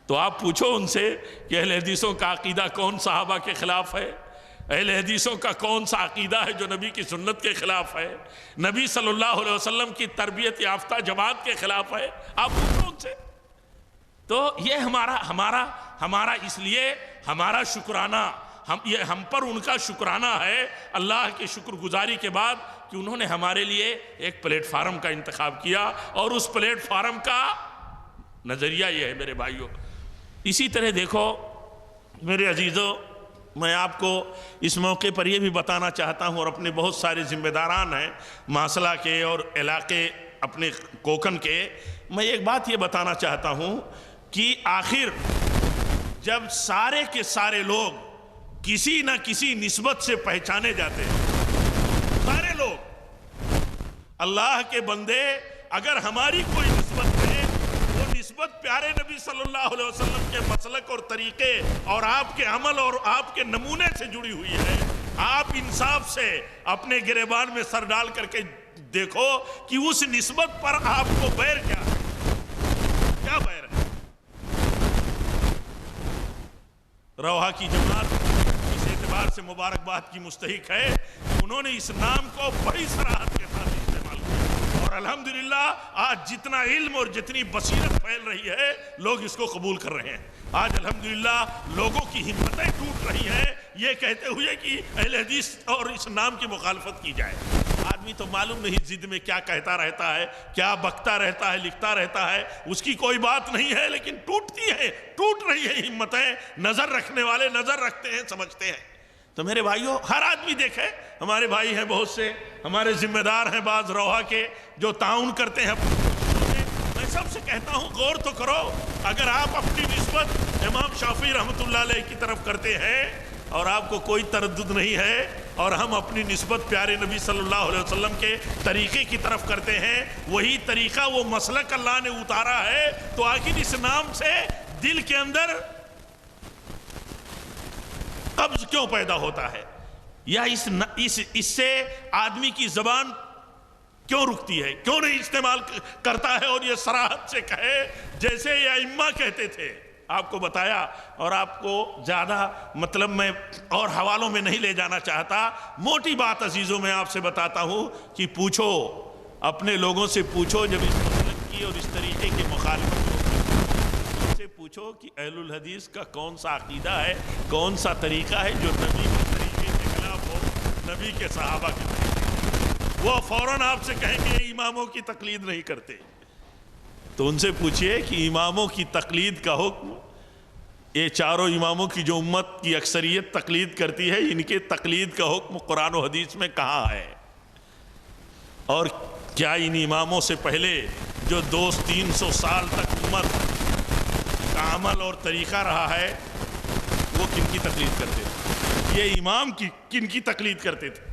C: تو آپ پوچھو ان سے کہ اہل حدیثوں کا عقیدہ کون صحابہ کے خلاف ہے؟ اہل حدیثوں کا کون سا عقیدہ ہے جو نبی کی سنت کے خلاف ہے، نبی صلی اللہ علیہ وسلم کی تربیت یافتہ جماعت کے خلاف ہے؟ آپ پوچھو ان سے۔ تو یہ ہمارا اس لیے ہمارا شکرانہ، ہم پر ان کا شکرانہ ہے اللہ کے شکر گزاری کے بعد کہ انہوں نے ہمارے لیے ایک پلیٹ فارم کا انتخاب کیا، اور اس پلیٹ فارم کا نظریہ یہ ہے میرے بھائیوں۔ اسی طرح دیکھو میرے عزیزوں، میں آپ کو اس موقع پر یہ بھی بتانا چاہتا ہوں، اور اپنے بہت سارے ذمہ داران ہیں ماسلہ کے اور علاقے اپنے کوکن کے، میں ایک بات یہ بتانا چاہتا ہوں کہ آخر جب سارے کے سارے لوگ کسی نہ کسی نسبت سے پہچانے جاتے ہیں، سارے لوگ اللہ کے بندے، اگر ہماری کوئی نسبت ہے، وہ نسبت پیارے نبی صلی اللہ علیہ وسلم کے مسلک اور طریقے اور آپ کے عمل اور آپ کے نمونے سے جڑی ہوئی ہے، آپ انصاف سے اپنے گریبان میں سر ڈال کر کے دیکھو کہ اس نسبت پر آپ کو بیر کیا ہے، کیا بیر ہے؟ روحا کی جماعت اس اعتبار سے مبارکباد کی مستحق ہے، انہوں نے اس نام کو بڑی صراحت کے ساتھ استعمال کیا، اور الحمدللہ آج جتنا علم اور جتنی بصیرت پھیل رہی ہے لوگ اس کو قبول کر رہے ہیں۔ آج الحمدللہ لوگوں کی ہمتیں ٹوٹ رہی ہیں یہ کہتے ہوئے کہ اہل حدیث اور اس نام کی مخالفت کی جائے۔ آدمی تو معلوم نہیں ضد میں کیا کہتا رہتا ہے، کیا بکتا رہتا ہے، لکھتا رہتا ہے، اس کی کوئی بات نہیں ہے، لیکن ٹوٹتی ہے، ٹوٹ رہی ہے ہمتیں، نظر رکھنے والے نظر رکھتے ہیں، سمجھتے ہیں۔ تو میرے بھائیوں، ہر آدمی دیکھے، ہمارے بھائی ہیں بہت سے، ہمارے ذمہ دار ہیں بعض روحا کے جو تعاون کرتے ہیں، میں سب سے کہتا ہوں غور تو کرو، اگر آپ اپنی نسبت امام شافعی رحمۃ اللہ علیہ کی طرف کرتے ہیں اور آپ کو کوئی تردد نہیں ہے، اور ہم اپنی نسبت پیارے نبی صلی اللہ علیہ وسلم کے طریقے کی طرف کرتے ہیں، وہی طریقہ وہ مسلک اللہ نے اتارا ہے، تو آخر اس نام سے دل کے اندر قبض کیوں پیدا ہوتا ہے، یا اس سے آدمی کی زبان کیوں رکتی ہے، کیوں نہیں استعمال کرتا ہے اور یہ صراحت سے کہے جیسے یہ ائمہ کہتے تھے؟ آپ کو بتایا، اور آپ کو زیادہ مطلب میں اور حوالوں میں نہیں لے جانا چاہتا، موٹی بات عزیزوں میں آپ سے بتاتا ہوں کہ پوچھو، اپنے لوگوں سے پوچھو جب اس مسلک کی اور اس طریقے کی مخالفت ہوتی ہے، ان سے پوچھو کہ اہل الحدیث کا کون سا عقیدہ ہے، کون سا طریقہ ہے جو نبی کے طریقے کے خلاف ہو، نبی کے صحابہ کے طریقے، وہ فوراً آپ سے کہیں گے اماموں کی تقلید نہیں کرتے۔ تو ان سے پوچھئے کہ اماموں کی تقلید کا حکم، یہ چاروں اماموں کی جو امت کی اکثریت تقلید کرتی ہے، ان کے تقلید کا حکم قرآن و حدیث میں کہاں ہے؟ اور کیا ان اماموں سے پہلے جو 200-300 سال تک امت کا عمل اور طریقہ رہا ہے، وہ کن کی تقلید کرتے تھے؟ یہ امام کن کی تقلید کرتے تھے؟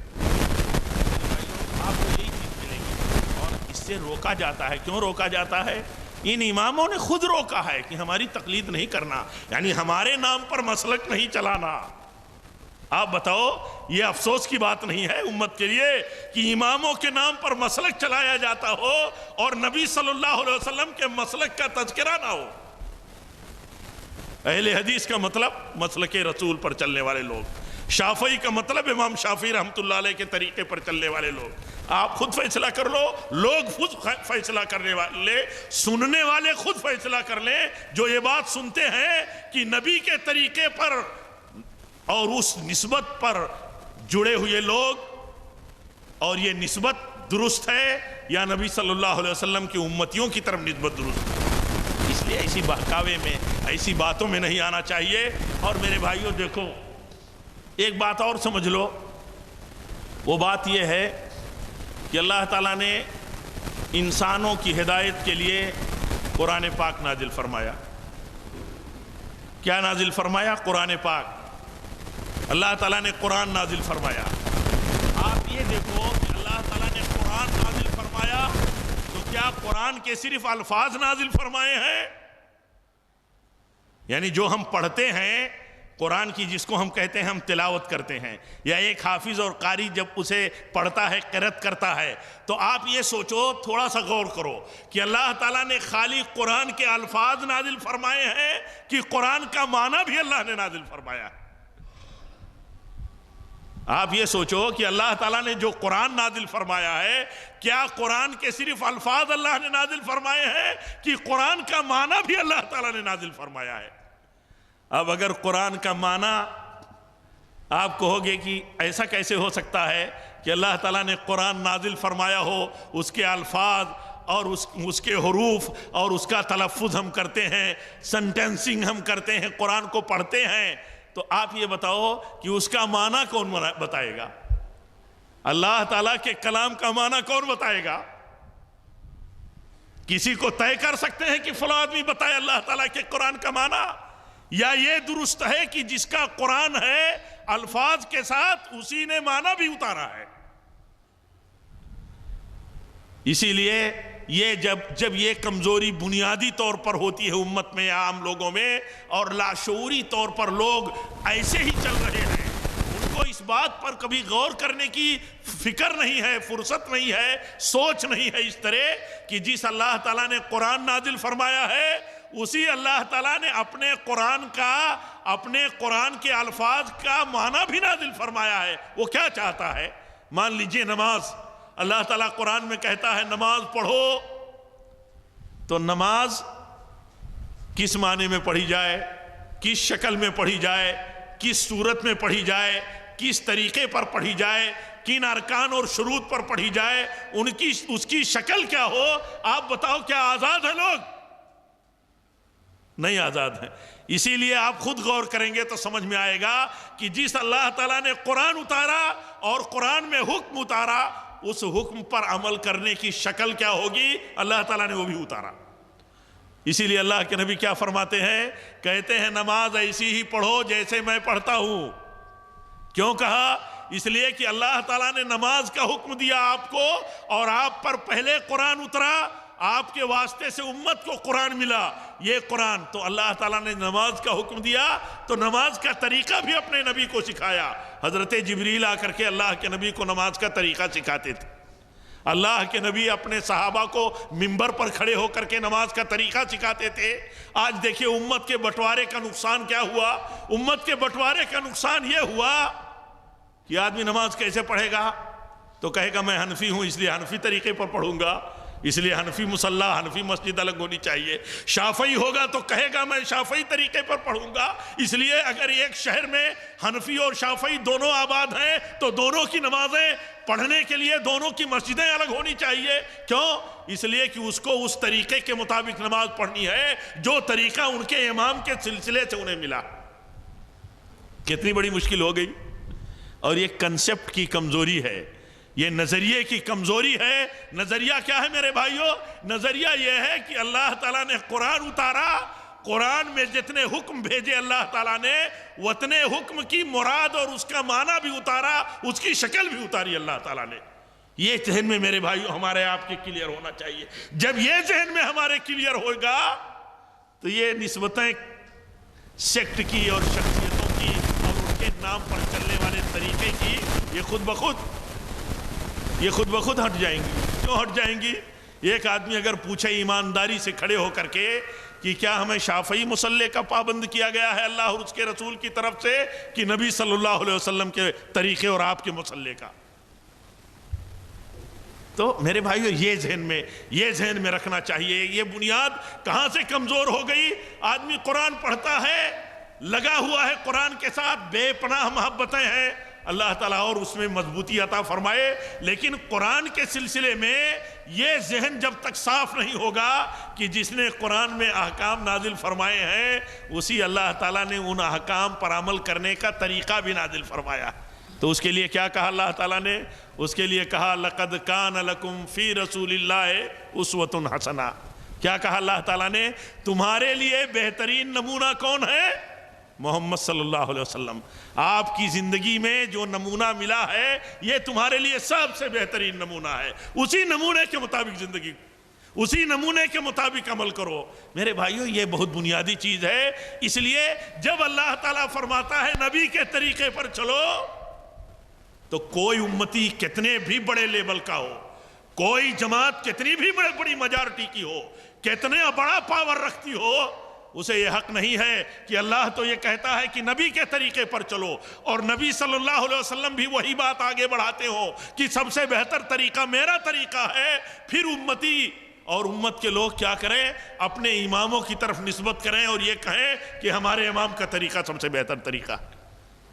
C: آپ کو یہی چیز ملے گی، اور اس سے روکا جاتا ہے۔ کیوں روکا جاتا ہے؟ ان اماموں نے خود روکا ہے کہ ہماری تقلید نہیں کرنا، یعنی ہمارے نام پر مسلک نہیں چلانا۔ آپ بتاؤ، یہ افسوس کی بات نہیں ہے امت کے لیے کہ اماموں کے نام پر مسلک چلایا جاتا ہو اور نبی صلی اللہ علیہ وسلم کے مسلک کا تذکرہ نہ ہو؟ اہل حدیث کا مطلب مسلک رسول پر چلنے والے لوگ، شافعی کا مطلب امام شافعی رحمۃ اللہ علیہ کے طریقے پر چلنے والے لوگ۔ آپ خود فیصلہ کر لو، لوگ خود فیصلہ کرنے والے، سننے والے خود فیصلہ کر لیں، جو یہ بات سنتے ہیں کہ نبی کے طریقے پر اور اس نسبت پر جڑے ہوئے لوگ، اور یہ نسبت درست ہے یا نبی صلی اللہ علیہ وسلم کی امتیوں کی طرف نسبت درست ہے۔ اس لیے ایسی بہکاوے میں، ایسی باتوں میں نہیں آنا چاہیے۔ اور میرے بھائیوں دیکھو، ایک بات اور سمجھ لو، وہ بات یہ ہے کہ اللہ تعالیٰ نے انسانوں کی ہدایت کے لیے قرآن پاک نازل فرمایا۔ کیا نازل فرمایا؟ قرآن پاک۔ اللہ تعالیٰ نے قرآن نازل فرمایا۔ آپ یہ دیکھو کہ اللہ تعالیٰ نے قرآن نازل فرمایا تو کیا قرآن کے صرف الفاظ نازل فرمائے ہیں؟ یعنی جو ہم پڑھتے ہیں قرآن کی، جس کو ہم کہتے ہیں ہم تلاوت کرتے ہیں، یا ایک حافظ اور قاری جب اسے پڑھتا ہے، قرأت کرتا ہے، تو آپ یہ سوچو، تھوڑا سا غور کرو کہ اللہ تعالیٰ نے خالی قرآن کے الفاظ نازل فرمائے ہیں کہ قرآن کا معنی بھی اللہ نے نازل فرمایا ہے؟ آپ یہ سوچو کہ اللہ تعالیٰ نے جو قرآن نازل فرمایا ہے، کیا قرآن کے صرف الفاظ اللہ نے نازل فرمائے ہیں کہ قرآن کا معنی بھی اللہ تعالیٰ نے نازل فرمایا ہے؟ اب اگر قرآن کا معنی آپ کہو گے کہ ایسا کیسے ہو سکتا ہے کہ اللہ تعالیٰ نے قرآن نازل فرمایا ہو، اس کے الفاظ اور اس کے حروف اور اس کا تلفظ ہم کرتے ہیں، سنٹینسنگ ہم کرتے ہیں، قرآن کو پڑھتے ہیں، تو آپ یہ بتاؤ کہ اس کا معنی کون بتائے گا؟ اللہ تعالیٰ کے کلام کا معنی کون بتائے گا؟ کسی کو طے کر سکتے ہیں کہ فلاں آدمی بتائے اللہ تعالیٰ کے قرآن کا معنی؟ یا یہ درست ہے کہ جس کا قرآن ہے الفاظ کے ساتھ اسی نے معنی بھی اتارا ہے؟ اسی لیے یہ جب یہ کمزوری بنیادی طور پر ہوتی ہے امت میں یا عام لوگوں میں، اور لاشعوری طور پر لوگ ایسے ہی چل رہے ہیں، ان کو اس بات پر کبھی غور کرنے کی فکر نہیں ہے، فرصت نہیں ہے، سوچ نہیں ہے اس طرح کہ جس اللہ تعالیٰ نے قرآن نازل فرمایا ہے، اسی اللہ تعالیٰ نے اپنے قرآن کے الفاظ کا معنی بھی نازل فرمایا ہے۔ وہ کیا چاہتا ہے؟ مان لیجئے نماز، اللہ تعالیٰ قرآن میں کہتا ہے نماز پڑھو، تو نماز کس معنی میں پڑھی جائے، کس شکل میں پڑھی جائے، کس صورت میں پڑھی جائے، کس طریقے پر پڑھی جائے، کن ارکان اور شروط پر پڑھی جائے، اس کی شکل کیا ہو؟ آپ بتاؤ، کیا آزاد ہیں لوگ؟ نہیں آزاد ہیں۔ اسی لیے آپ خود غور کریں گے تو سمجھ میں آئے گا کہ جس اللہ تعالیٰ نے قرآن اتارا اور قرآن میں حکم اتارا، اس حکم پر عمل کرنے کی شکل کیا ہوگی، اللہ تعالیٰ نے وہ بھی اتارا۔ اسی لیے اللہ کے نبی کیا فرماتے ہیں؟ کہتے ہیں نماز ایسی ہی پڑھو جیسے میں پڑھتا ہوں۔ کیوں کہا؟ اس لیے کہ اللہ تعالیٰ نے نماز کا حکم دیا آپ کو، اور آپ پر پہلے قرآن اترا، آپ کے واسطے سے امت کو قرآن ملا، یہ قرآن تو اللہ تعالیٰ نے نماز کا حکم دیا، تو نماز کا طریقہ بھی اپنے نبی کو سکھایا۔ حضرت جبریل آ کر کے اللہ کے نبی کو نماز کا طریقہ سکھاتے تھے۔ اللہ کے نبی اپنے صحابہ کو منبر پر کھڑے ہو کر کے نماز کا طریقہ سکھاتے تھے۔ آج دیکھیے امت کے بٹوارے کا نقصان کیا ہوا؟ امت کے بٹوارے کا نقصان یہ ہوا کہ آدمی نماز کیسے پڑھے گا؟ تو کہے گا میں حنفی ہوں اس لیے حنفی طریقے پر پڑھوں گا، اس لیے حنفی مصلی حنفی مسجد الگ ہونی چاہیے. شافعی ہوگا تو کہے گا میں شافعی طریقے پر پڑھوں گا. اس لیے اگر ایک شہر میں حنفی اور شافعی دونوں آباد ہیں تو دونوں کی نمازیں پڑھنے کے لیے دونوں کی مسجدیں الگ ہونی چاہیے. کیوں؟ اس لیے کہ اس کو اس طریقے کے مطابق نماز پڑھنی ہے جو طریقہ ان کے امام کے سلسلے سے انہیں ملا. کتنی بڑی مشکل ہو گئی. اور یہ کنسپٹ کی کمزوری ہے, یہ نظریے کی کمزوری ہے. نظریہ کیا ہے میرے بھائیوں؟ نظریہ یہ ہے کہ اللہ تعالیٰ نے قرآن اتارا, قرآن میں جتنے حکم بھیجے اللہ تعالیٰ نے اتنے حکم کی مراد اور اس کا معنی بھی اتارا, اس کی شکل بھی اتاری اللہ تعالیٰ نے. یہ ذہن میں میرے بھائیوں ہمارے آپ کے کلیئر ہونا چاہیے. جب یہ ذہن میں ہمارے کلیئر ہوگا تو یہ نسبتیں سیکٹ کی اور شخصیتوں کی اور ان کے نام پر چلنے والے طریقے کی یہ خود بخود ہٹ جائیں گی. کیوں ہٹ جائیں گی؟ ایک آدمی اگر پوچھے ایمانداری سے کھڑے ہو کر کے کہ کیا ہمیں شافعی مصلی کا پابند کیا گیا ہے اللہ اور اس کے رسول کی طرف سے کہ نبی صلی اللہ علیہ وسلم کے طریقے اور آپ کے مصلی کا؟ تو میرے بھائیو یہ ذہن میں رکھنا چاہیے. یہ بنیاد کہاں سے کمزور ہو گئی؟ آدمی قرآن پڑھتا ہے, لگا ہوا ہے قرآن کے ساتھ, بے پناہ محبتیں ہیں, اللہ تعالیٰ اور اس میں مضبوطی عطا فرمائے. لیکن قرآن کے سلسلے میں یہ ذہن جب تک صاف نہیں ہوگا کہ جس نے قرآن میں احکام نازل فرمائے ہیں اسی اللہ تعالیٰ نے ان احکام پر عمل کرنے کا طریقہ بھی نازل فرمایا. تو اس کے لیے کیا کہا اللہ تعالیٰ نے؟ اس کے لیے کہا لَقَدْ كَانَ لَكُمْ فِي رَسُولِ اللَّهِ أُسْوَةٌ حَسَنَةٌ. کیا کہا اللہ تعالیٰ نے؟ تمہارے لیے بہترین نمونہ کون ہے؟ محمد صلی اللہ علیہ وسلم. آپ کی زندگی میں جو نمونہ ملا ہے یہ تمہارے لیے سب سے بہترین نمونہ ہے. اسی نمونے کے مطابق زندگی, اسی نمونے کے مطابق عمل کرو. میرے بھائیو یہ بہت بنیادی چیز ہے. اس لیے جب اللہ تعالیٰ فرماتا ہے نبی کے طریقے پر چلو تو کوئی امتی کتنے بھی بڑے لیول کا ہو, کوئی جماعت کتنی بھی بڑی میجارٹی کی ہو, کتنے بڑا پاور رکھتی ہو, اسے یہ حق نہیں ہے کہ اللہ تو یہ کہتا ہے کہ نبی کے طریقے پر چلو اور نبی صلی اللہ علیہ وسلم بھی وہی بات آگے بڑھاتے ہو کہ سب سے بہتر طریقہ میرا طریقہ ہے. پھر امتی اور امت کے لوگ کیا کریں؟ اپنے اماموں کی طرف نسبت کریں اور یہ کہیں کہ ہمارے امام کا طریقہ سب سے بہتر طریقہ ہے.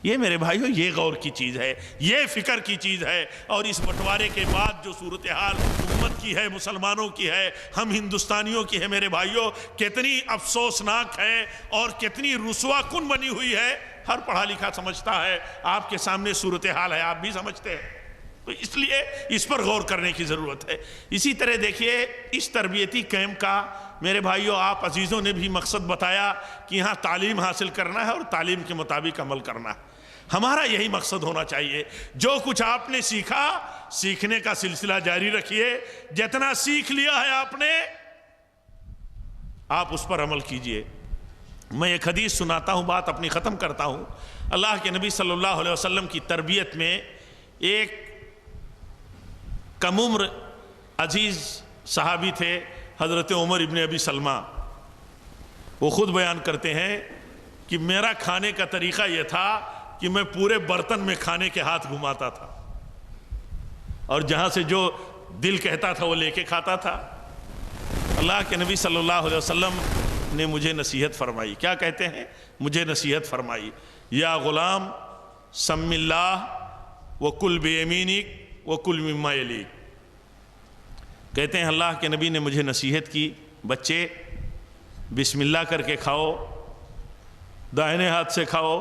C: یہ میرے بھائیو یہ غور کی چیز ہے, یہ فکر کی چیز ہے. اور اس بٹوارے کے بعد جو صورتحال امت کی ہے, مسلمانوں کی ہے, ہم ہندوستانیوں کی ہے میرے بھائیو, کتنی افسوسناک ہے اور کتنی رسوا کن بنی ہوئی ہے. ہر پڑھا لکھا سمجھتا ہے, آپ کے سامنے صورتحال ہے, آپ بھی سمجھتے ہیں. تو اس لیے اس پر غور کرنے کی ضرورت ہے. اسی طرح دیکھیے اس تربیتی کیمپ کا میرے بھائیو آپ عزیزوں نے بھی مقصد بتایا کہ یہاں تعلیم حاصل کرنا ہے اور تعلیم کے مطابق عمل کرنا ہے. ہمارا یہی مقصد ہونا چاہیے. جو کچھ آپ نے سیکھا, سیکھنے کا سلسلہ جاری رکھیے. جتنا سیکھ لیا ہے آپ نے, آپ اس پر عمل کیجئے. میں ایک حدیث سناتا ہوں, بات اپنی ختم کرتا ہوں. اللہ کے نبی صلی اللہ علیہ وسلم کی تربیت میں ایک کم عمر عزیز صحابی تھے, حضرت عمر ابن ابی سلمہ. وہ خود بیان کرتے ہیں کہ میرا کھانے کا طریقہ یہ تھا کہ میں پورے برتن میں کھانے کے ہاتھ گھماتا تھا اور جہاں سے جو دل کہتا تھا وہ لے کے کھاتا تھا. اللہ کے نبی صلی اللہ علیہ وسلم نے مجھے نصیحت فرمائی. کیا کہتے ہیں؟ مجھے نصیحت فرمائی, یا غلام سم اللہ وکل بیمینک وکل مما یلیک. کہتے ہیں اللہ کے نبی نے مجھے نصیحت کی, بچے بسم اللہ کر کے کھاؤ, دائنے ہاتھ سے کھاؤ,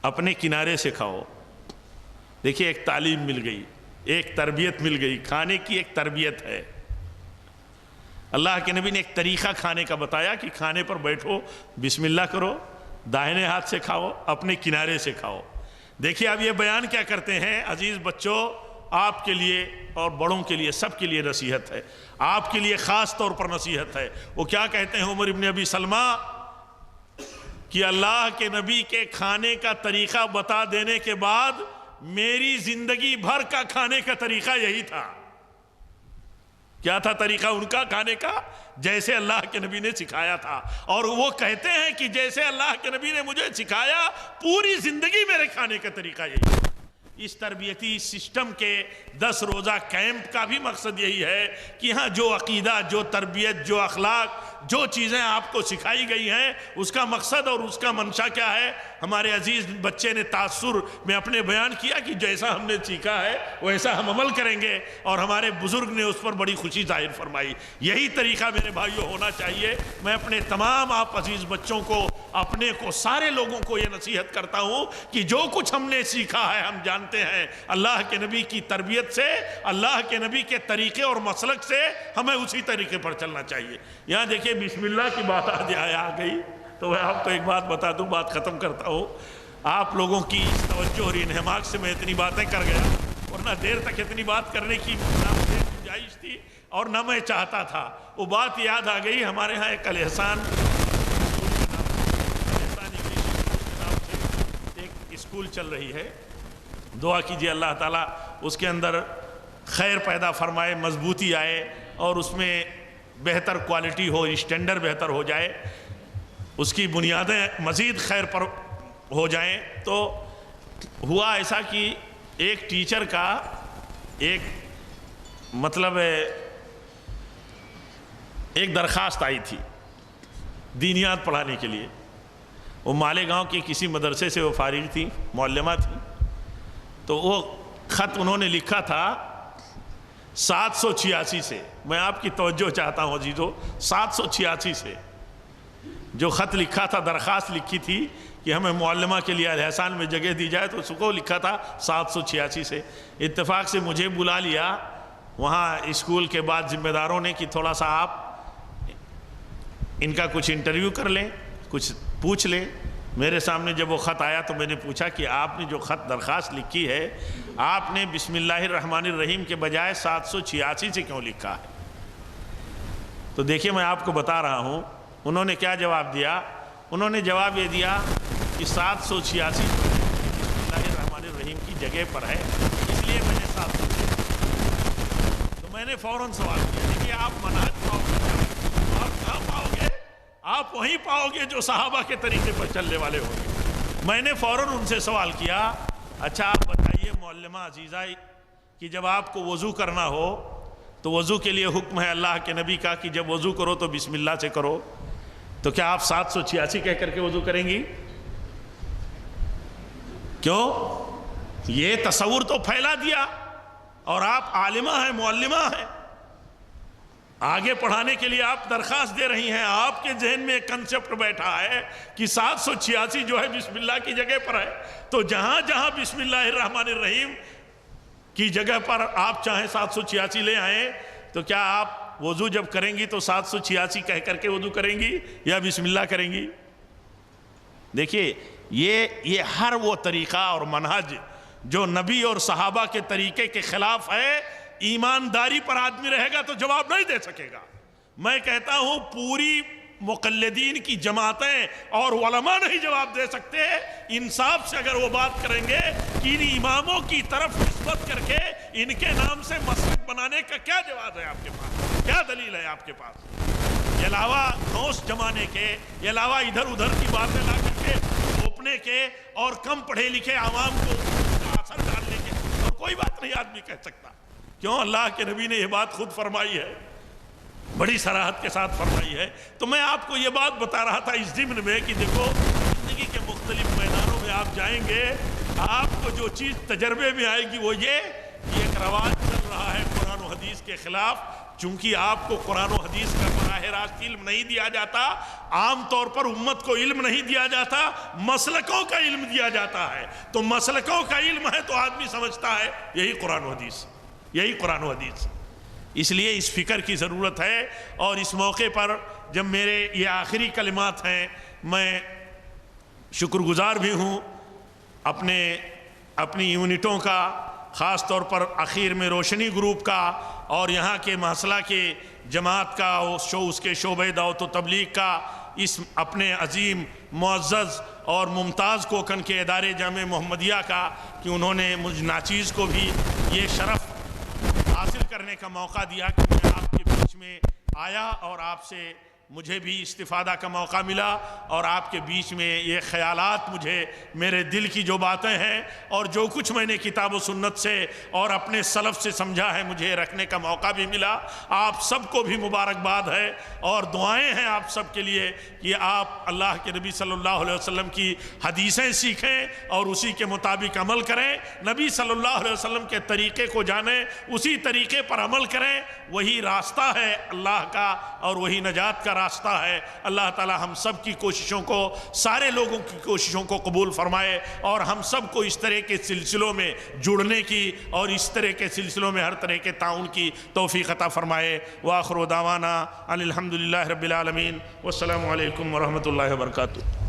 C: اپنے کنارے سے کھاؤ. دیکھیے ایک تعلیم مل گئی, ایک تربیت مل گئی, کھانے کی ایک تربیت ہے. اللہ کے نبی نے ایک طریقہ کھانے کا بتایا کہ کھانے پر بیٹھو, بسم اللہ کرو, دائنے ہاتھ سے کھاؤ, اپنے کنارے سے کھاؤ. دیکھیے اب یہ بیان کیا کرتے ہیں عزیز بچوں, آپ کے لیے اور بڑوں کے لیے, سب کے لیے نصیحت ہے, آپ کے لیے خاص طور پر نصیحت ہے. وہ کیا کہتے ہیں عمر ابن ابی سلمہ کہ اللہ کے نبی کے کھانے کا طریقہ بتا دینے کے بعد میری زندگی بھر کا کھانے کا طریقہ یہی تھا. کیا تھا طریقہ ان کا کھانے کا؟ جیسے اللہ کے نبی نے سکھایا تھا. اور وہ کہتے ہیں کہ جیسے اللہ کے نبی نے مجھے سکھایا پوری زندگی میرے کھانے کا طریقہ یہی تھا. اس تربیتی سسٹم کے 10 روزہ کیمپ کا بھی مقصد یہی ہے کہ یہاں جو عقیدہ، جو تربیت، جو اخلاق، جو چیزیں آپ کو سکھائی گئی ہیں، اس کا مقصد اور اس کا منشا کیا ہے؟ ہمارے عزیز بچے نے تاثر میں اپنے بیان کیا کہ جیسا ہم نے سیکھا ہے ویسا ہم عمل کریں گے، اور ہمارے بزرگ نے اس پر بڑی خوشی ظاہر فرمائی۔ یہی طریقہ میرے بھائیوں ہونا چاہیے۔ میں اپنے تمام آپ عزیز بچوں کو، اپنے کو، سارے لوگوں کو یہ نصیحت کرتا ہوں کہ جو کچھ ہم نے سیکھا ہے، ہم جانتے ہیں اللہ کے نبی کی تربیت سے، اللہ کے نبی کے طریقے اور مسلک سے ہمیں اسی طریقے پر چلنا چاہیے۔ یہاں دیکھیں بسم اللہ کی بات آ گئی تو میں آپ کو ایک بات بتا دوں، بات ختم کرتا ہوں۔ آپ لوگوں کی اس توجہ اور انہماک سے میں اتنی باتیں کر گیا، ورنہ دیر تک اتنی بات کرنے کی نہ مجھے گنجائش تھی اور نہ میں چاہتا تھا۔ وہ بات یاد آ گئی، ہمارے ہاں ایک الاحسان اسکول چل رہی ہے، دعا کیجئے اللہ تعالیٰ اس کے اندر خیر پیدا فرمائے، مضبوطی آئے اور اس میں بہتر کوالٹی ہو، اسٹینڈرڈ بہتر ہو جائے، اس کی بنیادیں مزید خیر پر ہو جائیں۔ تو ہوا ایسا کہ ایک ٹیچر کا ایک ایک درخواست آئی تھی دینیات پڑھانے کے لیے۔ وہ مالیگاؤں کے کسی مدرسے سے وہ فارغ تھی، معلمہ تھی، تو وہ خط انہوں نے لکھا تھا 786 سے۔ میں آپ کی توجہ چاہتا ہوں عزیزو، 786 سے جو خط لکھا تھا، درخواست لکھی تھی کہ ہمیں معلمہ کے لیے الاحسان میں جگہ دی جائے، تو اس کو لکھا تھا 786 سے۔ اتفاق سے مجھے بلا لیا وہاں اسکول کے بعد ذمہ داروں نے کہ تھوڑا سا آپ ان کا کچھ انٹرویو کر لیں، کچھ پوچھ لیں۔ میرے سامنے جب وہ خط آیا تو میں نے پوچھا کہ آپ نے جو خط درخواست لکھی ہے، آپ نے بسم اللہ الرحمن الرحیم کے بجائے 786 سے کیوں لکھا ہے؟ تو دیکھیے میں آپ کو بتا رہا ہوں انہوں نے کیا جواب دیا۔ انہوں نے جواب یہ دیا کہ 786 بسم اللہ الرحمن الرحیم کی جگہ پر ہے، اس لیے میں نے 786۔ تو میں نے فوراً سوال کیا، دیکھیے آپ منہج پاؤ گے، آپ کہاں پاؤ گے؟ آپ وہیں پاؤ گے جو صحابہ کے طریقے پر چلنے والے ہوں گے۔ میں نے فوراً ان سے سوال کیا، اچھا آپ بتائیے معلمہ عزیزہ کہ جب آپ کو وضو کرنا ہو تو وضو کے لیے حکم ہے اللہ کے نبی کا کہ جب وضو کرو تو بسم اللہ سے کرو، تو کیا آپ 786 کہہ کر کے وضو کریں گی؟ کیوں؟ یہ تصور تو پھیلا دیا، اور آپ عالمہ ہیں، معلمہ ہیں، آگے پڑھانے کے لیے آپ درخواست دے رہی ہیں، آپ کے ذہن میں ایک کنسپٹ بیٹھا ہے کہ 786 جو ہے بسم اللہ کی جگہ پر ہے، تو جہاں جہاں بسم اللہ الرحمن الرحیم کی جگہ پر آپ چاہیں 786 لے آئیں، تو کیا آپ وضو جب کریں گی تو 786 کہہ کر کے وضو کریں گی یا بسم اللہ کریں گی؟ دیکھیے یہ ہر وہ طریقہ اور منہج جو نبی اور صحابہ کے طریقے کے خلاف ہے، ایمانداری پر آدمی رہے گا تو جواب نہیں دے سکے گا۔ میں کہتا ہوں پوری مقلدین کی جماعتیں اور علماء نہیں جواب دے سکتے۔ انصاف سے اگر وہ بات کریں گے کہ ان اماموں کی طرف نسبت کر کے ان کے نام سے مسجد بنانے کا کیا جواز ہے آپ کے پاس، کیا دلیل ہے آپ کے پاس؟ یہ علاوہ نوش جمانے کے، یہ علاوہ ادھر ادھر کی باتیں لا کر کے تھوپنے کے اور کم پڑھے لکھے عوام کو اثر ڈالنے کے، اور کوئی بات نہیں آدمی کہہ سکتا۔ کیوں؟ اللہ کے نبی نے یہ بات خود فرمائی ہے، بڑی صراحت کے ساتھ فرمائی ہے۔ تو میں آپ کو یہ بات بتا رہا تھا اس ضمن میں کہ دیکھو زندگی کے مختلف میدانوں میں آپ جائیں گے، آپ کو جو چیز تجربے میں آئے گی وہ یہ ایک رواج چل رہا ہے قرآن و حدیث کے خلاف۔ چونکہ آپ کو قرآن و حدیث کا براہ راست علم نہیں دیا جاتا، عام طور پر امت کو علم نہیں دیا جاتا، مسلکوں کا علم دیا جاتا ہے۔ تو مسلکوں کا علم ہے تو آدمی سمجھتا ہے یہی قرآن و حدیث، یہی قرآن و حدیث۔ اس لیے اس فکر کی ضرورت ہے، اور اس موقع پر جب میرے یہ آخری کلمات ہیں، میں شکر گزار بھی ہوں اپنی یونٹوں کا، خاص طور پر اخیر میں روشنی گروپ کا اور یہاں کے محصلہ کے جماعت کا، اس کے شعبہ دعوت و تبلیغ کا، اس اپنے عظیم معزز اور ممتاز کوکن کے ادارے جامع محمدیہ کا کہ انہوں نے مجھ ناچیز کو بھی یہ شرف حاصل کرنے کا موقع دیا کہ میں آپ کے بیچ میں آیا اور آپ سے مجھے بھی استفادہ کا موقع ملا اور آپ کے بیچ میں یہ خیالات مجھے میرے دل کی جو باتیں ہیں اور جو کچھ میں نے کتاب و سنت سے اور اپنے سلف سے سمجھا ہے مجھے رکھنے کا موقع بھی ملا۔ آپ سب کو بھی مبارکباد ہے اور دعائیں ہیں آپ سب کے لیے کہ آپ اللہ کے نبی صلی اللہ علیہ وسلم کی حدیثیں سیکھیں اور اسی کے مطابق عمل کریں، نبی صلی اللہ علیہ وسلم کے طریقے کو جانیں، اسی طریقے پر عمل کریں۔ وہی راستہ ہے اللہ کا اور وہی نجات کا راستہ ہے۔ اللہ تعالی ہم سب کی کوششوں کو، سارے لوگوں کی کوششوں کو قبول فرمائے اور ہم سب کو اس طرح کے سلسلوں میں جڑنے کی اور اس طرح کے سلسلوں میں ہر طرح کے تعاون کی توفیق عطا فرمائے۔ وآخر دعوانا ان الحمدللہ رب العالمین، والسلام علیکم ورحمۃ اللہ وبرکاتہ۔